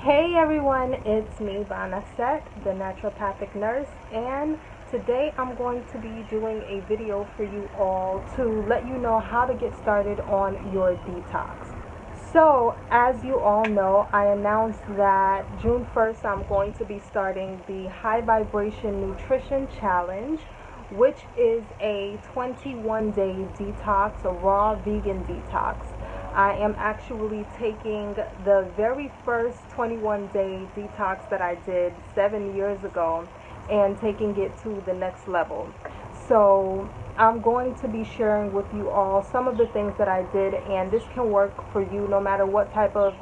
Hey everyone, it's me, Vanasette, the naturopathic nurse, and today I'm going to be doing a video for you all to let you know how to get started on your detox. So, as you all know, I announced that June 1st I'm going to be starting the High Vibration Nutrition Challenge, which is a 21-day detox, a raw vegan detox. I am actually taking the very first 21-day detox that I did 7 years ago and taking it to the next level. So I'm going to be sharing with you all some of the things that I did, and this can work for you no matter what type of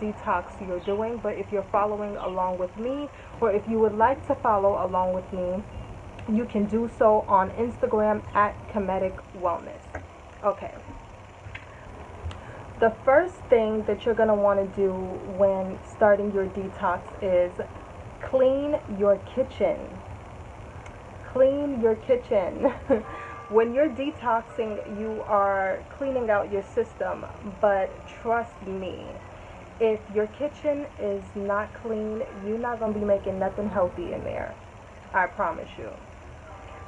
detox you're doing. But if you're following along with me, or if you would like to follow along with me, you can do so on Instagram at Kemetic Wellness. Okay. The first thing that you're going to want to do when starting your detox is clean your kitchen. Clean your kitchen. When you're detoxing, you are cleaning out your system, but trust me, if your kitchen is not clean, you're not going to be making nothing healthy in there. I promise you.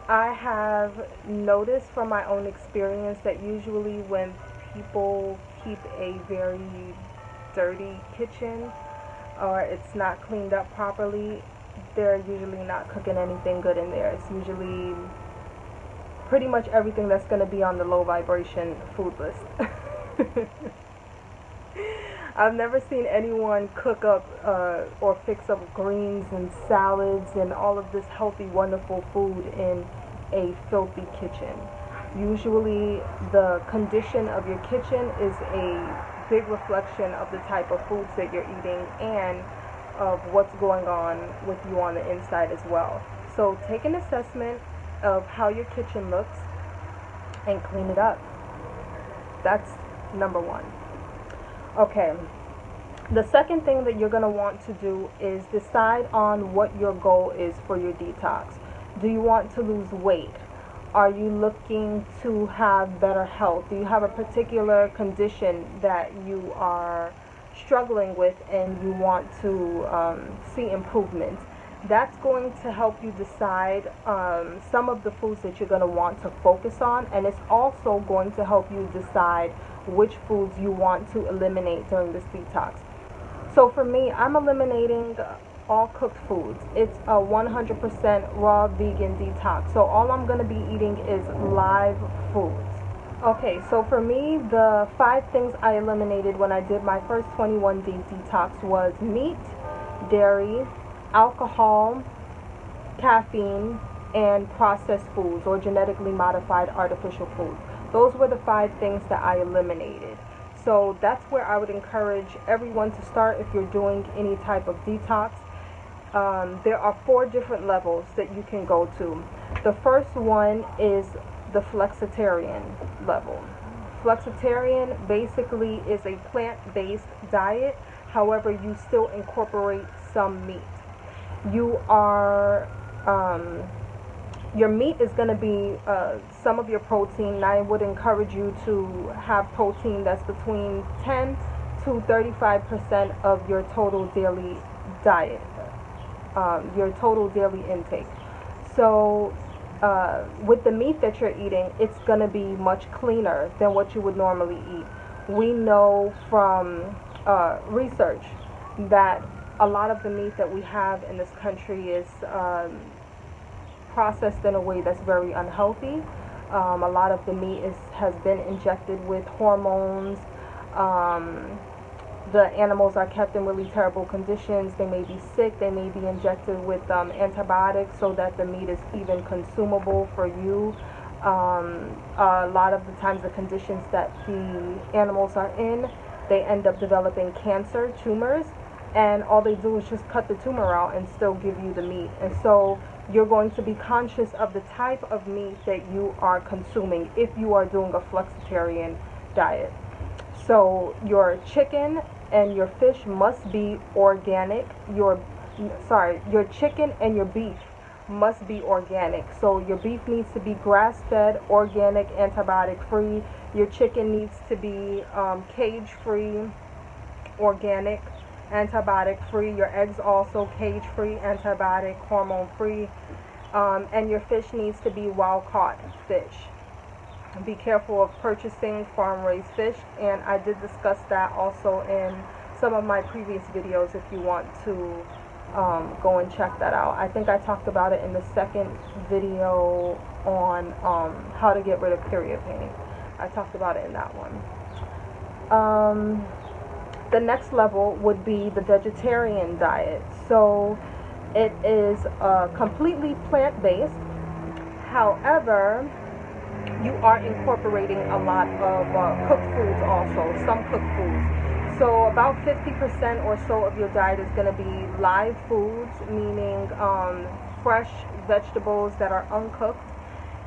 I have noticed from my own experience that usually when people keep a very dirty kitchen or it's not cleaned up properly, they're usually not cooking anything good in there. It's usually pretty much everything that's going to be on the low vibration food list. I've never seen anyone cook up or fix up greens and salads and all of this healthy, wonderful food in a filthy kitchen. Usually the condition of your kitchen is a big reflection of the type of foods that you're eating and of what's going on with you on the inside as well. So take an assessment of how your kitchen looks and clean it up. That's number one. Okay, the second thing that you're going to want to do is decide on what your goal is for your detox. Do you want to lose weight? Are you looking to have better health? Do you have a particular condition that you are struggling with and you want to see improvement? That's going to help you decide some of the foods that you're going to want to focus on, and it's also going to help you decide which foods you want to eliminate during this detox. So for me, I'm eliminating all cooked foods. It's a 100% raw vegan detox. So all I'm going to be eating is live foods. Okay, so for me, the 5 things I eliminated when I did my first 21-day detox was meat, dairy, alcohol, caffeine, and processed foods or genetically modified artificial foods. Those were the 5 things that I eliminated. So that's where I would encourage everyone to start if you're doing any type of detox. There are 4 different levels that you can go to. The first one is the flexitarian level. Flexitarian basically is a plant-based diet. However, you still incorporate some meat. You are your meat is going to be some of your protein. I would encourage you to have protein that's between 10 to 35% of your total daily diet, your total daily intake. So with the meat that you're eating, it's going to be much cleaner than what you would normally eat. We know from research that a lot of the meat that we have in this country is processed in a way that's very unhealthy. A lot of the meat has been injected with hormones. The animals are kept in really terrible conditions. They may be sick. They may be injected with antibiotics so that the meat is even consumable for you. A lot of the times the conditions that the animals are in, they end up developing cancer, tumors, and all they do is just cut the tumor out and still give you the meat. And so you're going to be conscious of the type of meat that you are consuming if you are doing a flexitarian diet. So your chicken and your fish must be organic. Your chicken and your beef must be organic. So your beef needs to be grass-fed, organic, antibiotic-free. Your chicken needs to be cage-free, organic, antibiotic free. Your eggs also cage free, antibiotic, hormone free. And your fish needs to be wild caught fish. Be careful of purchasing farm raised fish, and I did discuss that also in some of my previous videos if you want to go and check that out. I think I talked about it in the second video on how to get rid of period pain. I talked about it in that one. The next level would be the vegetarian diet. So it is completely plant-based. However, you are incorporating a lot of cooked foods also, some cooked foods. So about 50% or so of your diet is going to be live foods, meaning fresh vegetables that are uncooked,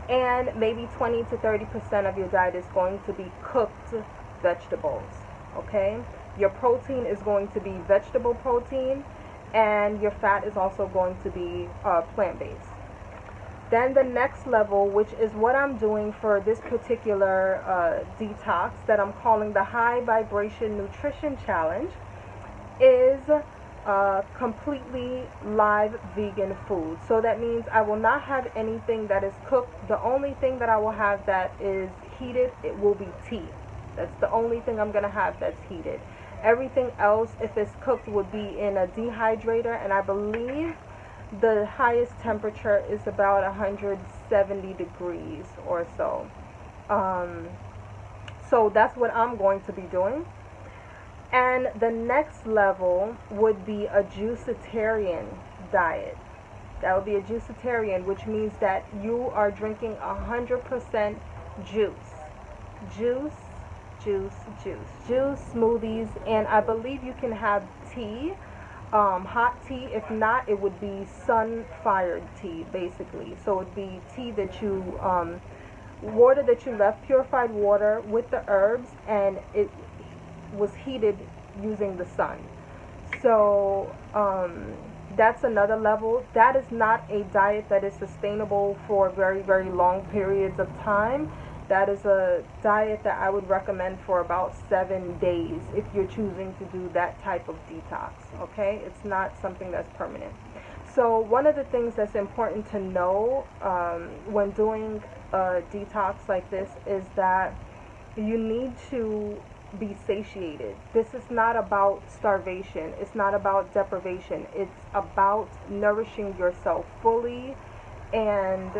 and maybe 20 to 30% of your diet is going to be cooked vegetables, okay? Your protein is going to be vegetable protein, and your fat is also going to be plant-based. Then the next level, which is what I'm doing for this particular detox that I'm calling the High Vibration Nutrition Challenge, is completely live vegan food. So that means I will not have anything that is cooked. The only thing that I will have that is heated, it will be tea. That's the only thing I'm going to have that's heated. Everything else, if it's cooked, would be in a dehydrator, and I believe the highest temperature is about 170 degrees or so. So that's what I'm going to be doing. And the next level would be a juicitarian diet. That would be a juicitarian, which means that you are drinking 100% juice. Juice, smoothies, and I believe you can have tea. Hot tea. If not, it would be sun-fired tea, basically. So it would be tea that you, water that you left, purified water with the herbs, and it was heated using the sun. So that's another level. That is not a diet that is sustainable for very, very long periods of time. That is a diet that I would recommend for about 7 days if you're choosing to do that type of detox, okay? It's not something that's permanent. So one of the things that's important to know when doing a detox like this is that you need to be satiated. This is not about starvation. It's not about deprivation. It's about nourishing yourself fully and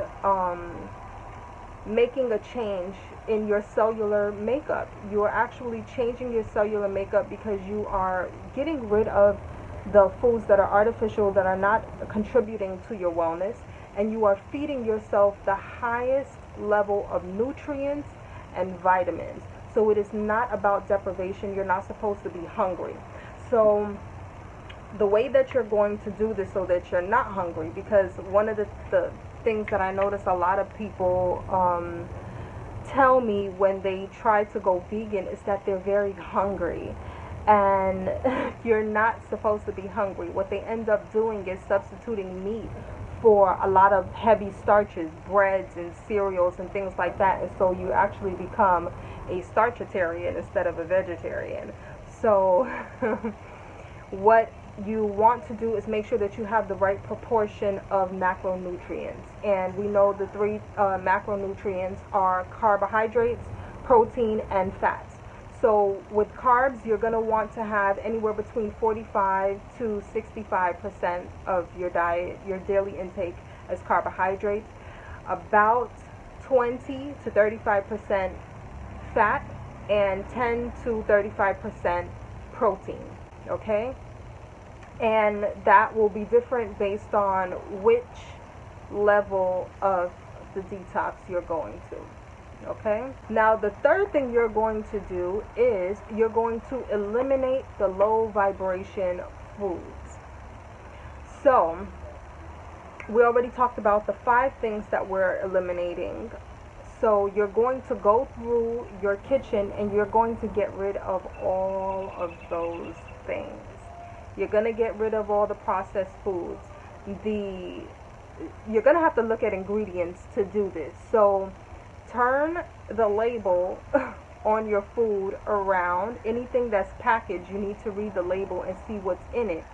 making a change in your cellular makeup. You are actually changing your cellular makeup because you are getting rid of the foods that are artificial, that are not contributing to your wellness, and you are feeding yourself the highest level of nutrients and vitamins. So it is not about deprivation. You're not supposed to be hungry. So the way that you're going to do this so that you're not hungry, because one of the things that I notice a lot of people tell me when they try to go vegan is that they're very hungry, and you're not supposed to be hungry. What they end up doing is substituting meat for a lot of heavy starches, breads and cereals and things like that, and so you actually become a starchitarian instead of a vegetarian. So what you want to do is make sure that you have the right proportion of macronutrients, and we know the three macronutrients are carbohydrates, protein, and fats. So with carbs, you're going to want to have anywhere between 45 to 65% of your diet, your daily intake, as carbohydrates, about 20 to 35% fat, and 10 to 35% protein, okay? And that will be different based on which level of the detox you're going to, okay? Now the third thing you're going to do is you're going to eliminate the low vibration foods. So we already talked about the 5 things that we're eliminating. So you're going to go through your kitchen and you're going to get rid of all of those things. You're going to get rid of all the processed foods. You're going to have to look at ingredients to do this. So turn the label on your food around. Anything that's packaged, you need to read the label and see what's in it.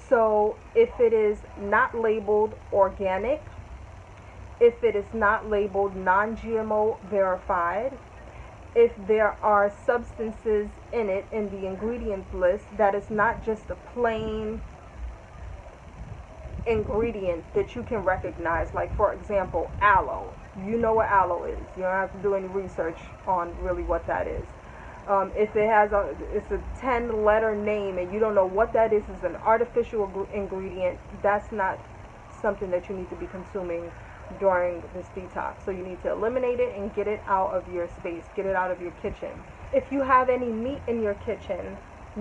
So if it is not labeled organic, if it is not labeled non-GMO verified, if there are substances in it in the ingredients list that is not just a plain ingredient that you can recognize, like for example aloe. You know what aloe is. You don't have to do any research on really what that is. If it has it's a 10-letter name and you don't know what that is, it's an artificial ingredient. That's not something that you need to be consuming during this detox. So you need to eliminate it and get it out of your space, get it out of your kitchen. If you have any meat in your kitchen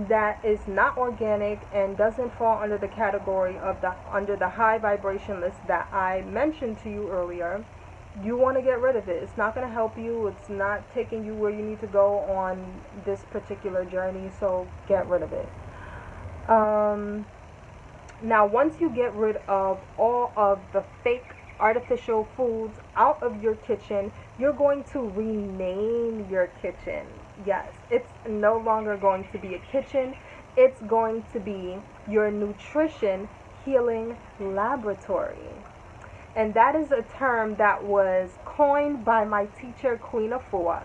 that is not organic and doesn't fall under the category of under the high vibration list that I mentioned to you earlier, you want to get rid of it. It's not going to help you. It's not taking you where you need to go on this particular journey, so get rid of it. Now, once you get rid of all of the fake artificial foods out of your kitchen, you're going to rename your kitchen. Yes, it's no longer going to be a kitchen. It's going to be your nutrition healing laboratory. And that is a term that was coined by my teacher, Queen Afua.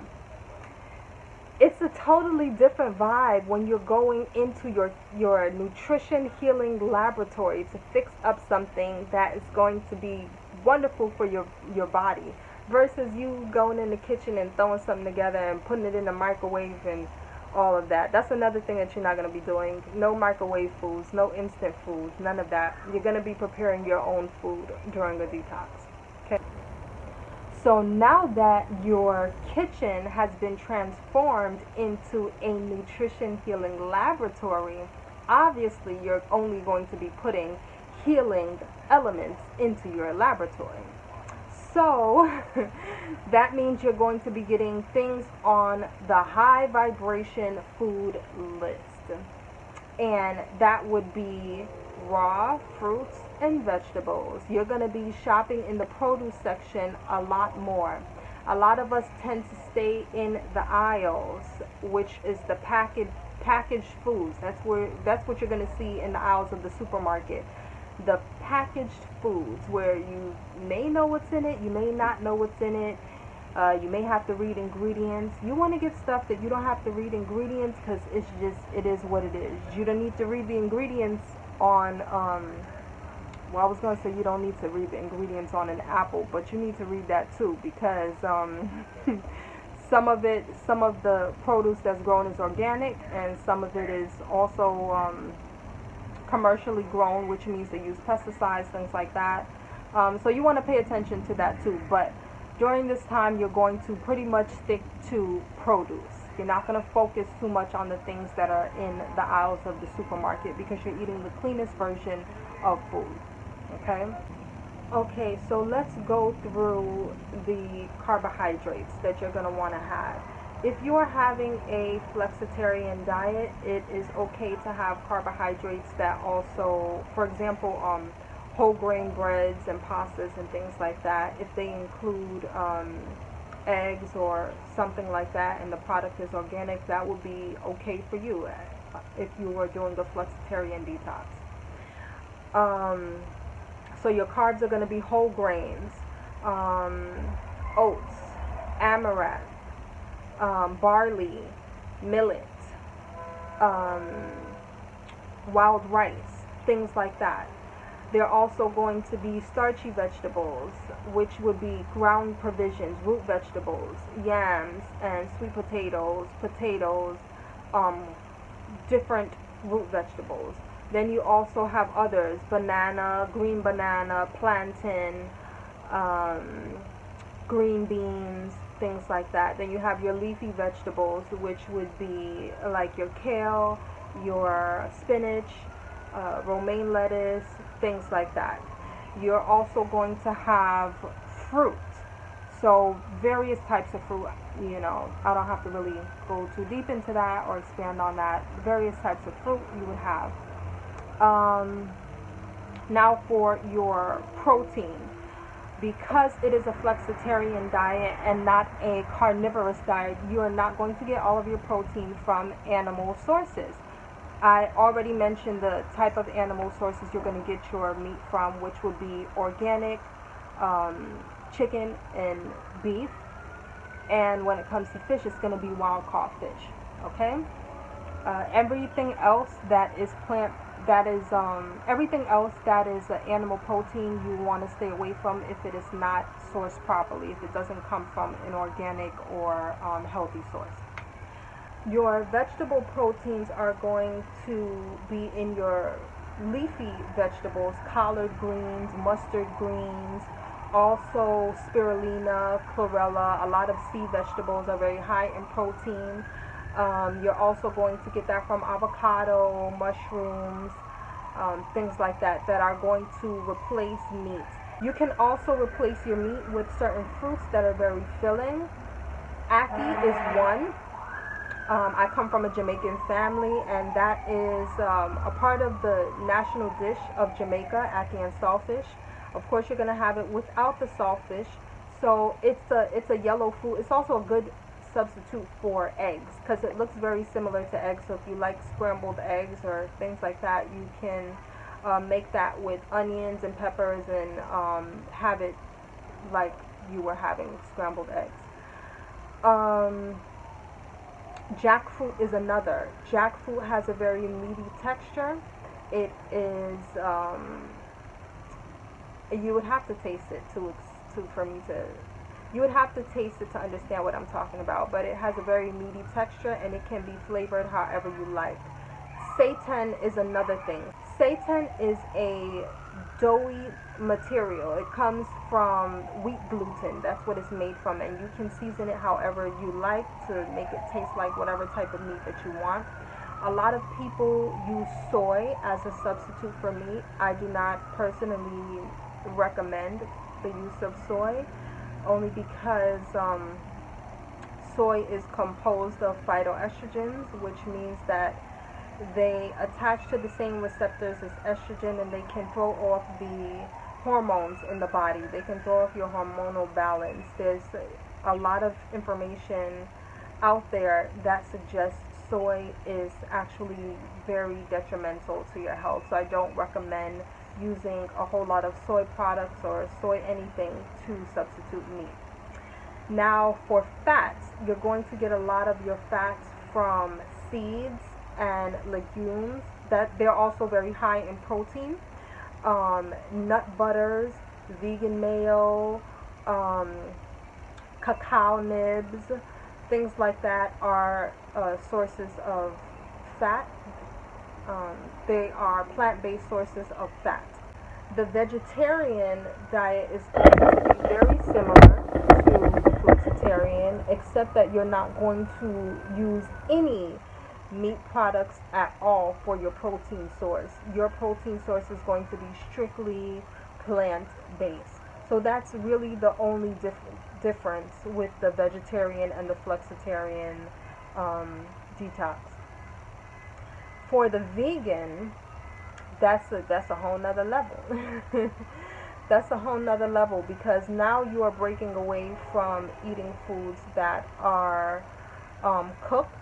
It's a totally different vibe when you're going into your nutrition healing laboratory to fix up something that is going to be wonderful for your body, versus you going in the kitchen and throwing something together and putting it in the microwave and all of that. That's another thing that you're not going to be doing. No microwave foods, no instant foods, none of that. You're going to be preparing your own food during a detox. Okay. So now that your kitchen has been transformed into a nutrition healing laboratory, obviously you're only going to be putting healing elements into your laboratory. So that means you're going to be getting things on the high vibration food list. And that would be raw fruits and vegetables. You're going to be shopping in the produce section a lot more. A lot of us tend to stay in the aisles, which is the packaged foods. That's what you're going to see in the aisles of the supermarket. The packaged foods, where you may know what's in it, you may not know what's in it, you may have to read ingredients. You want to get stuff that you don't have to read ingredients, because it is what it is. You don't need to read the ingredients on well, I was going to say you don't need to read the ingredients on an apple, but you need to read that too, because some of the produce that's grown is organic, and some of it is also commercially grown, which means they use pesticides, things like that. So you want to pay attention to that too. But during this time, you're going to pretty much stick to produce. You're not going to focus too much on the things that are in the aisles of the supermarket, because you're eating the cleanest version of food. Okay, so let's go through the carbohydrates that you're going to want to have. If you are having a flexitarian diet, it is okay to have carbohydrates that also, for example, whole grain breads and pastas and things like that. If they include eggs or something like that and the product is organic, that would be okay for you if you were doing a flexitarian detox. So your carbs are going to be whole grains, oats, amaranth, barley, millet, wild rice, things like that. They're also going to be starchy vegetables, which would be ground provisions, root vegetables, yams, and sweet potatoes, different root vegetables. Then you also have others: banana, green banana, plantain, green beans, things like that. Then you have your leafy vegetables, which would be like your kale, your spinach, romaine lettuce, things like that. You're also going to have fruit. So various types of fruit, I don't have to really go too deep into that or expand on that. Various types of fruit you would have. Now for your protein. Because it is a flexitarian diet and not a carnivorous diet, you are not going to get all of your protein from animal sources. I already mentioned the type of animal sources you're going to get your meat from, which would be organic, chicken, and beef. And when it comes to fish, it's going to be wild caught fish. Okay? Everything else that is everything else that is animal protein, you want to stay away from if it is not sourced properly, if it doesn't come from an organic or healthy source. Your vegetable proteins are going to be in your leafy vegetables, collard greens, mustard greens, also spirulina, chlorella. A lot of sea vegetables are very high in protein. You're also going to get that from avocado, mushrooms, things like that are going to replace meat. You can also replace your meat with certain fruits that are very filling. Ackee is one. I come from a Jamaican family, and that is a part of the national dish of Jamaica, ackee and saltfish. Of course, you're going to have it without the saltfish. So it's a yellow food. It's also a good substitute for eggs because it looks very similar to eggs. So if you like scrambled eggs or things like that, you can make that with onions and peppers and have it like you were having scrambled eggs. Jackfruit is another. Jackfruit has a very meaty texture. It is, you would have to taste it for me to, you would have to taste it to understand what I'm talking about, but it has a very meaty texture and it can be flavored however you like. Seitan is another thing. Seitan is a doughy material. It comes from wheat gluten. That's what it's made from, and you can season it however you like to make it taste like whatever type of meat that you want. A lot of people use soy as a substitute for meat. I do not personally recommend the use of soy, only because soy is composed of phytoestrogens, which means that they attach to the same receptors as estrogen, and they can throw off the hormones in the body. They can throw off your hormonal balance. There's a lot of information out there that suggests soy is actually very detrimental to your health. So I don't recommend using a whole lot of soy products or soy anything to substitute meat. Now for fats, you're going to get a lot of your fats from seeds and legumes. That they're also very high in protein. Nut butters, vegan mayo, cacao nibs, things like that are sources of fat. They are plant-based sources of fat. The vegetarian diet is going to be very similar to the flexitarian, except that you're not going to use any meat products at all for your protein source. Your protein source is going to be strictly plant-based. So that's really the only difference with the vegetarian and the flexitarian detox. For the vegan, that's a whole nother level. That's a whole nother level, because now you are breaking away from eating foods that are cooked,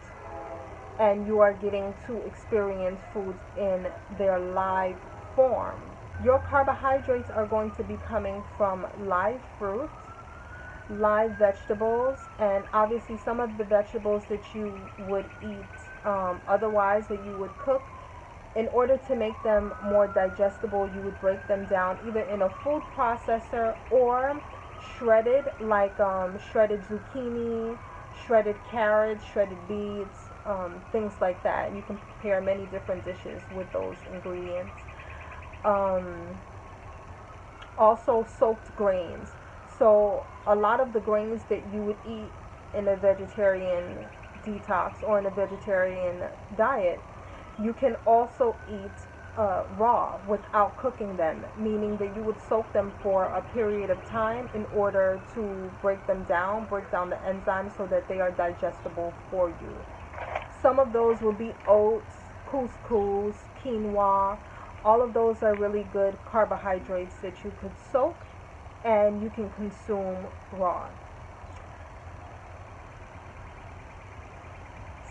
and you are getting to experience foods in their live form. Your carbohydrates are going to be coming from live fruits, live vegetables, and obviously some of the vegetables that you would eat otherwise, that you would cook. In order to make them more digestible, you would break them down either in a food processor or shredded, like shredded zucchini, shredded carrots, shredded beets, things like that. You can prepare many different dishes with those ingredients. Also soaked grains. So a lot of the grains that you would eat in a vegetarian detox or in a vegetarian diet, you can also eat raw without cooking them, meaning that you would soak them for a period of time in order to break them down, break down the enzymes so that they are digestible for you. Some of those will be oats, couscous, quinoa. All of those are really good carbohydrates that you could soak and you can consume raw.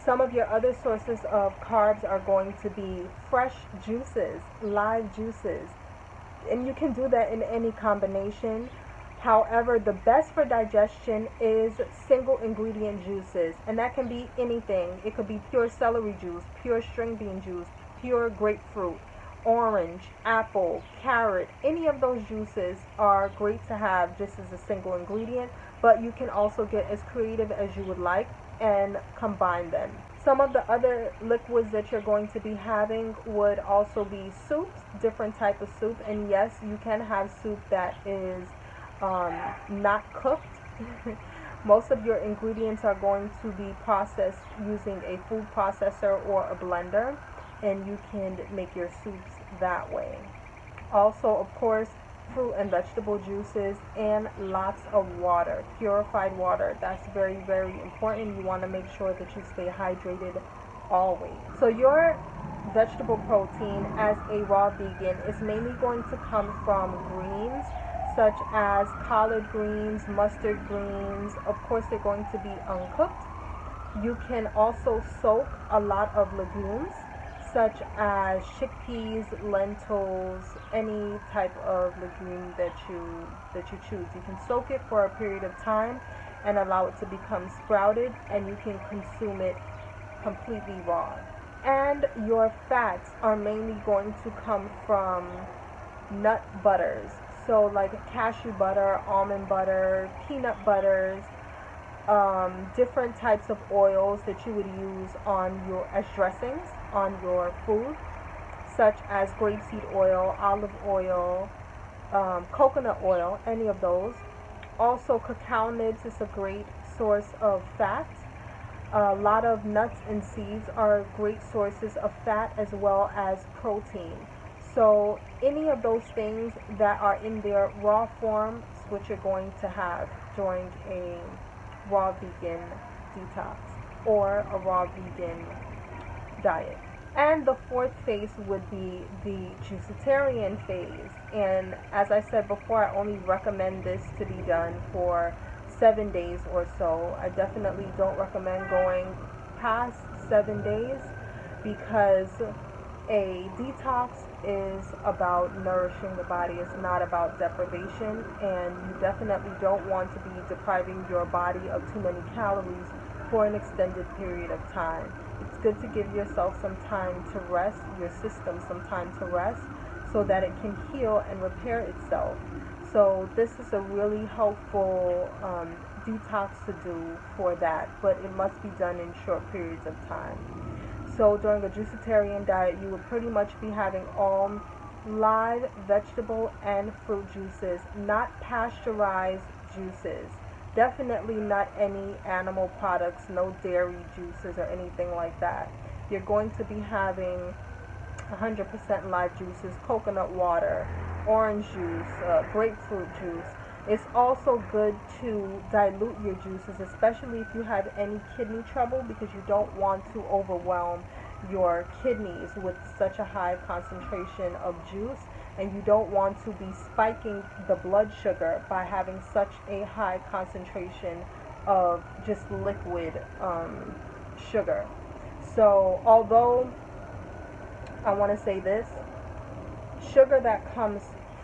Some of your other sources of carbs are going to be fresh juices, live juices, and you can do that in any combination. However, the best for digestion is single ingredient juices, and that can be anything. It could be pure celery juice, pure string bean juice, pure grapefruit, orange, apple, carrot. Any of those juices are great to have just as a single ingredient, but you can also get as creative as you would like and combine them. Some of the other liquids that you're going to be having would also be soups, different type of soup, and yes, you can have soup that is not cooked. Most of your ingredients are going to be processed using a food processor or a blender, and you can make your soups that way. Also, of course, fruit and vegetable juices and lots of water, purified water. That's very, very important. You want to make sure that you stay hydrated always. So your vegetable protein as a raw vegan is mainly going to come from greens such as collard greens, mustard greens. Of course, they're going to be uncooked. You can also soak a lot of legumes such as chickpeas, lentils, any type of legume that you choose. You can soak it for a period of time and allow it to become sprouted, and you can consume it completely raw. And your fats are mainly going to come from nut butters. So like cashew butter, almond butter, peanut butters, different types of oils that you would use on your as dressings on your food, such as grapeseed oil, olive oil, coconut oil, any of those. Also, cacao nibs is a great source of fat. A lot of nuts and seeds are great sources of fat as well as protein. So any of those things that are in their raw form is what you're going to have during a raw vegan detox or a raw vegan diet. And the fourth phase would be the juicitarian phase. And as I said before, I only recommend this to be done for 7 days or so. I definitely don't recommend going past 7 days because a detox is about nourishing the body. It's not about deprivation, and you definitely don't want to be depriving your body of too many calories for an extended period of time. It's good to give yourself some time to rest, your system some time to rest, so that it can heal and repair itself. So this is a really helpful detox to do for that, but it must be done in short periods of time. So during a juicitarian diet, you would pretty much be having all live vegetable and fruit juices, not pasteurized juices. Definitely not any animal products, no dairy juices or anything like that. You're going to be having 100% live juices, coconut water, orange juice, grapefruit juice. It's also good to dilute your juices, especially if you have any kidney trouble, because you don't want to overwhelm your kidneys with such a high concentration of juice, and you don't want to be spiking the blood sugar by having such a high concentration of just liquid sugar. So although I want to say this, sugar that comes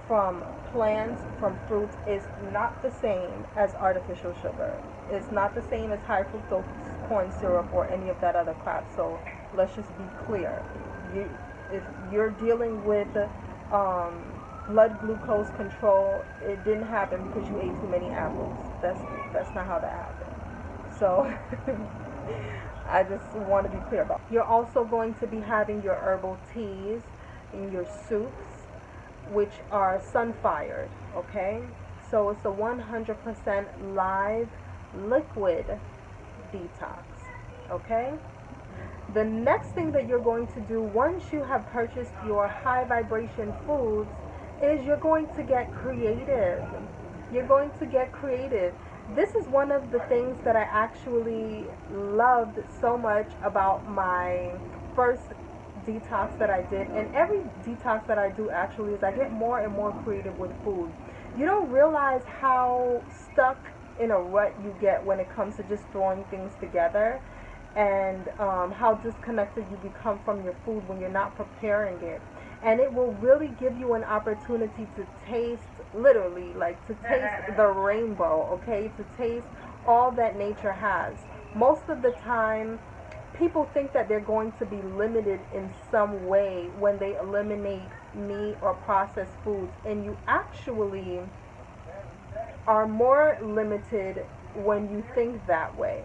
from plants, from fruits, is not the same as artificial sugar. It's not the same as high fructose corn syrup or any of that other crap. So let's just be clear. If you're dealing with blood glucose control, it didn't happen because you ate too many apples. That's not how that happened. So I just want to be clear about it. You're also going to be having your herbal teas in your soups, which are sun-fired, okay? So it's a 100% live liquid detox, okay? The next thing that you're going to do once you have purchased your high vibration foods is you're going to get creative. You're going to get creative. This is one of the things that I actually loved so much about my first detox that I did, and every detox that I do actually is I get more and more creative with food. You don't realize how stuck in a rut you get when it comes to just throwing things together, and how disconnected you become from your food when you're not preparing it. And it will really give you an opportunity to taste, literally, like to taste the rainbow, okay? To taste all that nature has. Most of the time, people think that they're going to be limited in some way when they eliminate meat or processed foods, and you actually are more limited when you think that way,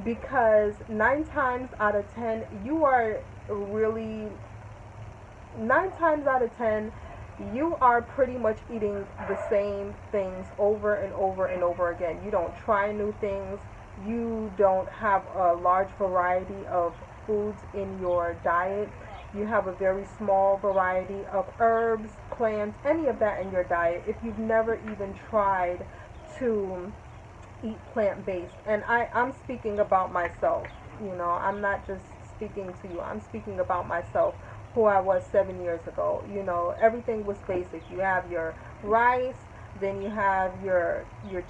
because 9 times out of 10 you are really 9 times out of 10 you are pretty much eating the same things over and over and over again. You don't try new things. You don't have a large variety of foods in your diet. You have a very small variety of herbs, plants, any of that in your diet if you've never even tried to eat plant-based. And I'm speaking about myself. I'm not just speaking to you. I'm speaking about myself, who I was 7 years ago. Everything was basic. You have your rice, then you have your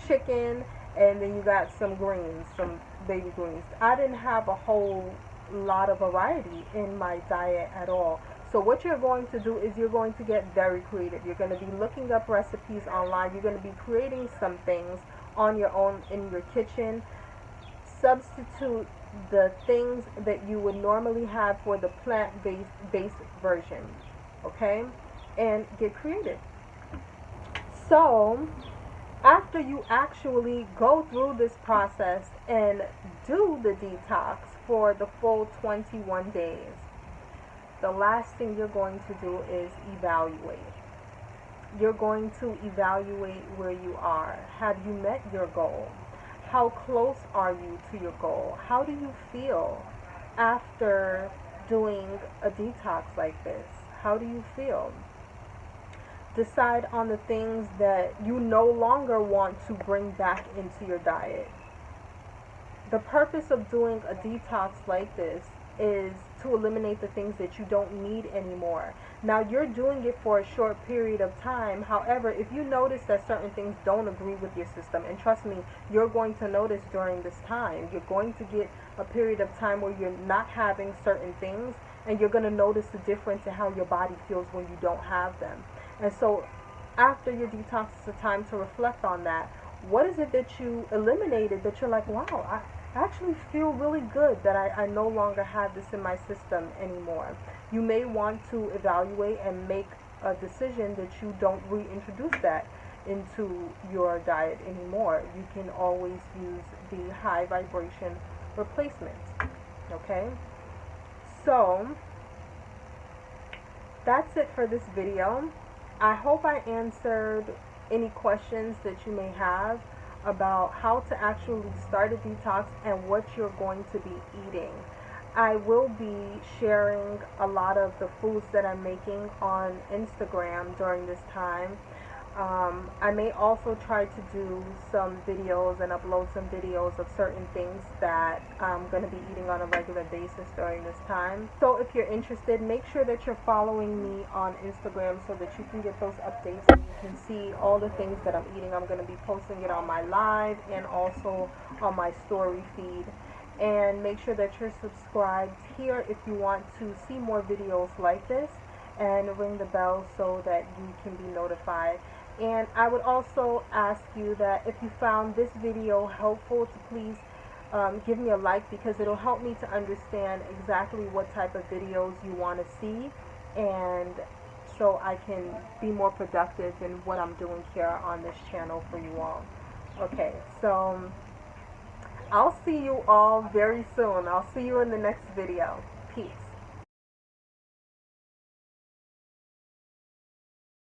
chicken, and then you got some greens, some baby greens. I didn't have a whole lot of variety in my diet at all. So what you're going to do is you're going to get very creative. You're going to be looking up recipes online. You're going to be creating some things on your own in your kitchen. Substitute the things that you would normally have for the plant-based version, okay? And get creative. So after you actually go through this process and do the detox for the full 21 days, the last thing you're going to do is evaluate. You're going to evaluate where you are. Have you met your goal? How close are you to your goal? How do you feel after doing a detox like this? How do you feel? Decide on the things that you no longer want to bring back into your diet. The purpose of doing a detox like this is to eliminate the things that you don't need anymore. Now, you're doing it for a short period of time. However, if you notice that certain things don't agree with your system, and trust me, you're going to notice during this time, you're going to get a period of time where you're not having certain things, and you're going to notice the difference in how your body feels when you don't have them. And so after your detox, it's a time to reflect on that. What is it that you eliminated that you're like, wow, I actually feel really good that I no longer have this in my system anymore? You may want to evaluate and make a decision that you don't reintroduce that into your diet anymore. You can always use the high vibration replacements. Okay? So that's it for this video. I hope I answered any questions that you may have about how to actually start a detox and what you're going to be eating. I will be sharing a lot of the foods that I'm making on Instagram during this time. I may also try to do some videos and upload some videos of certain things that I'm going to be eating on a regular basis during this time. So if you're interested, make sure that you're following me on Instagram so that you can get those updates and you can see all the things that I'm eating. I'm going to be posting it on my live and also on my story feed. And make sure that you're subscribed here if you want to see more videos like this, and ring the bell so that you can be notified. And I would also ask you that if you found this video helpful, to please give me a like, because it'll help me to understand exactly what type of videos you want to see, and so I can be more productive in what I'm doing here on this channel for you all. Okay, so I'll see you all very soon. I'll see you in the next video. Peace.